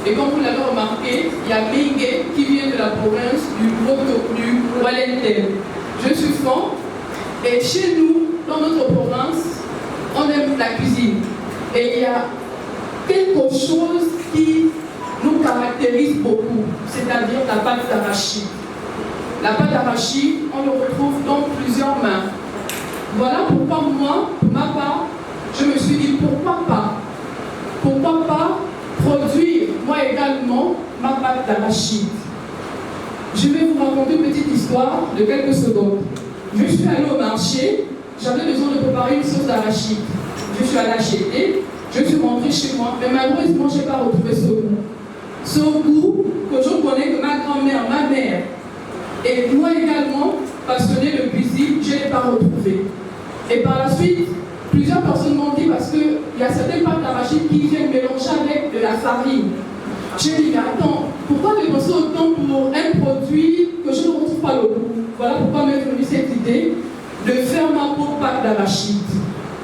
Et comme vous l'avez remarqué, il y a Mingue qui vient de la province du Wallentel. Je suis fan. Et chez nous, dans notre province, on aime la cuisine. Et il y a quelque chose qui nous caractérise beaucoup, c'est-à-dire la pâte d'arachide. La pâte d'arachide, on le retrouve dans plusieurs mains. Voilà pourquoi moi, pour ma part, je me suis dit pourquoi pas produire moi également ma pâte d'arachide. Je vais vous raconter une petite histoire de quelques secondes. Je suis allée au marché, j'avais besoin de préparer une sauce d'arachide. Je suis allée acheter, je suis rentrée chez moi, mais malheureusement, je n'ai pas retrouvé ce goût. Ce goût que je connais de ma grand-mère, ma mère, et moi également, passionnée de cuisine, je ne l'ai pas retrouvé. Et par la suite, plusieurs personnes m'ont dit parce qu'il y a certaines pâtes d'arachide qui viennent mélanger avec de la farine. J'ai dit, mais attends, pourquoi dépenser autant pour un produit que je ne retrouve pas le goût? Voilà pourquoi m'est venue cette idée de faire ma propre pâte d'arachide.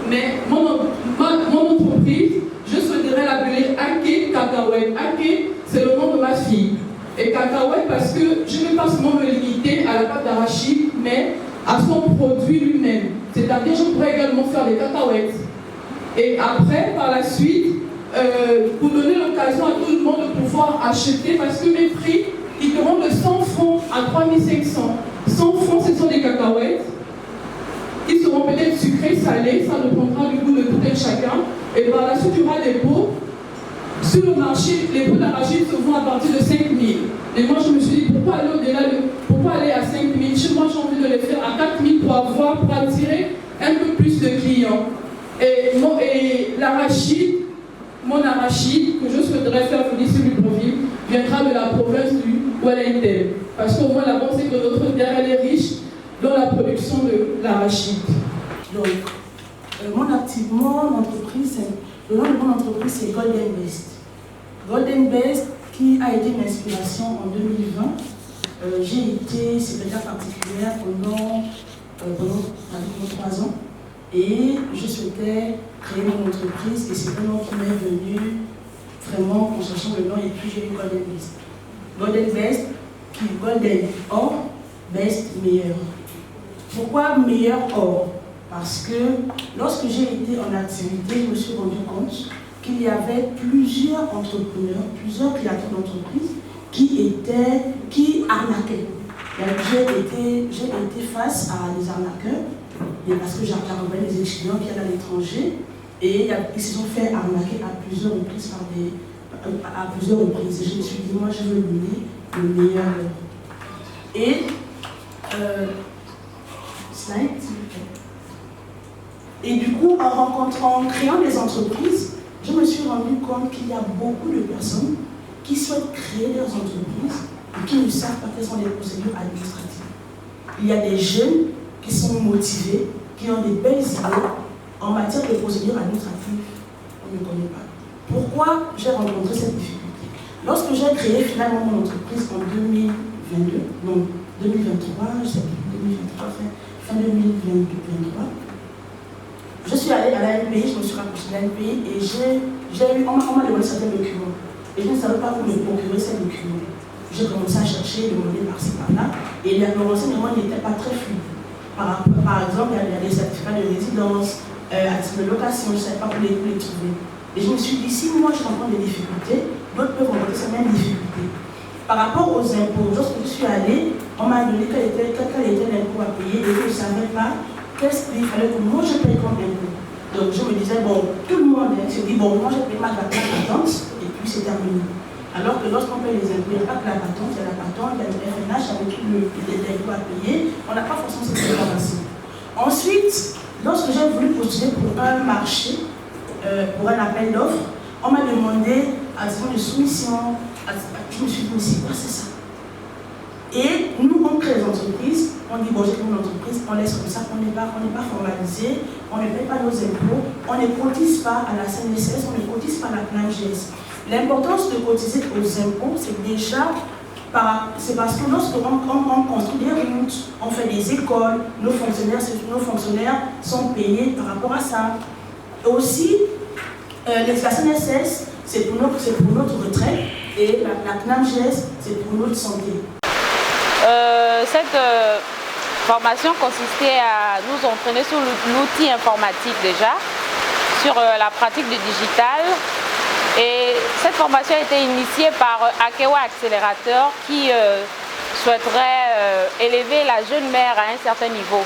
Mais mon entreprise, je souhaiterais l'appeler Ake Cacahuète. Ake, c'est le nom de ma fille. Et Cacahuète parce que je ne vais pas seulement me limiter à la pâte d'arachide, mais à son produit lui-même. C'est-à-dire, je pourrais également faire des cacahuètes. Et après, par la suite, pour donner l'occasion à tout le monde de pouvoir acheter, parce que mes prix, ils vont de 100 francs à 3500. 100 francs, ce sont des cacahuètes. Ils seront peut-être sucrés, salés, ça dépendra du goût de tout un chacun. Et par la suite, il y aura des pots. Sur le marché, les pots d'arachide se vendent à partir de 5 000. Et moi, je me suis dit, pourquoi aller au-delà pourquoi aller à 5 000? Chez moi, j'ai envie de les faire à 4 000 pour attirer un peu plus de clients. Et l'arachide, mon arachide, que je souhaiterais faire venir sur Libreville, viendra de la province du Wallentel. Parce qu'au moins là-bas, c'est que notre terre, elle est riche dans la production de l'arachide. Donc, mon entreprise, le nom de mon entreprise, c'est Golden Best. Golden Best, qui a été une inspiration en 2020. J'ai été secrétaire particulière pendant 3 ans. Et je souhaitais créer mon entreprise, et c'est un nom qui m'est venu vraiment en cherchant le nom, et puis j'ai eu Golden Best. Golden Best, qui Golden or, Best meilleur. Pourquoi meilleur or? Parce que lorsque j'ai été en activité, je me suis rendu compte qu'il y avait plusieurs entrepreneurs, plusieurs créateurs d'entreprises qui arnaquaient. J'ai été face à des arnaqueurs, et parce que j'accompagnais des étudiants qui allaient à l'étranger, et ils se sont fait arnaquer à plusieurs reprises Et je me suis dit, moi je veux donner le meilleur. Et slide, s'il vous plaît. Et du coup, en créant des entreprises, je me suis rendu compte qu'il y a beaucoup de personnes qui souhaitent créer leurs entreprises et qui ne savent pas quelles sont les procédures administratives. Il y a des jeunes qui sont motivés, qui ont des belles idées en matière de procédures administratives. On ne connaît pas. Pourquoi j'ai rencontré cette difficulté? Lorsque j'ai créé finalement mon entreprise en 2022, non, 2023, je sais plus, 2023, fin 2023, je suis allée à l'ANPI, je me suis rapprochée de l'ANPI et on m'a demandé certains documents. Et je ne savais pas où me procurer ces documents. J'ai commencé à chercher, demander par-ci, par-là, et les renseignements n'étaient pas très fluides. Par exemple, il y a des certificats de résidence, de location, je ne savais pas où les trouver. Et je me suis dit, si moi je rencontre des difficultés, d'autres peuvent rencontrer ces mêmes difficultés. Par rapport aux impôts, lorsque je suis allée, on m'a donné quel était l'impôt à payer et je ne savais pas qu'est-ce qu'il fallait que moi je paye comme impôt. Donc je me disais, bon, tout le monde se dit, bon, moi je paye ma patente et puis c'est terminé. Alors que lorsqu'on paye les impôts, il n'y a pas que la patente, il y a la patente, il y a le FNH avec les impôts à payer, on n'a pas forcément cette information. Ensuite, lorsque j'ai voulu postuler pour un marché, pour un appel d'offres, on m'a demandé à titre de soumission, je me suis dit, mais c'est quoi c'est ça? Et nous, on crée des entreprises, on dit, bon, j'ai créé une entreprise, on laisse comme ça, on n'est pas formalisé, on ne paye pas nos impôts, on ne cotise pas à la CNSS, on ne cotise pas à la PNAGS. L'importance de cotiser aux impôts, c'est déjà, c'est parce que lorsqu'on construit des routes, on fait des écoles, nos fonctionnaires sont payés par rapport à ça. Et aussi, la CNSS, c'est pour notre retraite. Et la CNAMGS, c'est pour notre santé. Cette formation consistait à nous entraîner sur l'outil informatique déjà, sur la pratique du digital. Et cette formation a été initiée par Akewa Accélérateur qui souhaiterait élever la jeune mère à un certain niveau.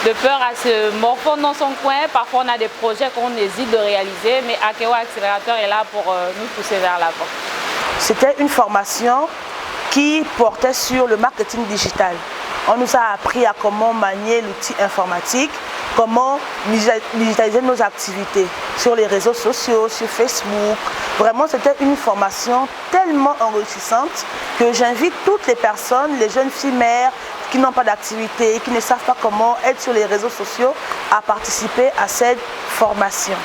De peur à se morfondre dans son coin, parfois on a des projets qu'on hésite de réaliser, mais Akewa Accélérateur est là pour nous pousser vers l'avant. C'était une formation qui portait sur le marketing digital. On nous a appris à comment manier l'outil informatique, comment digitaliser nos activités sur les réseaux sociaux, sur Facebook. Vraiment, c'était une formation tellement enrichissante que j'invite toutes les personnes, les jeunes filles mères qui n'ont pas d'activité, qui ne savent pas comment être sur les réseaux sociaux, à participer à cette formation.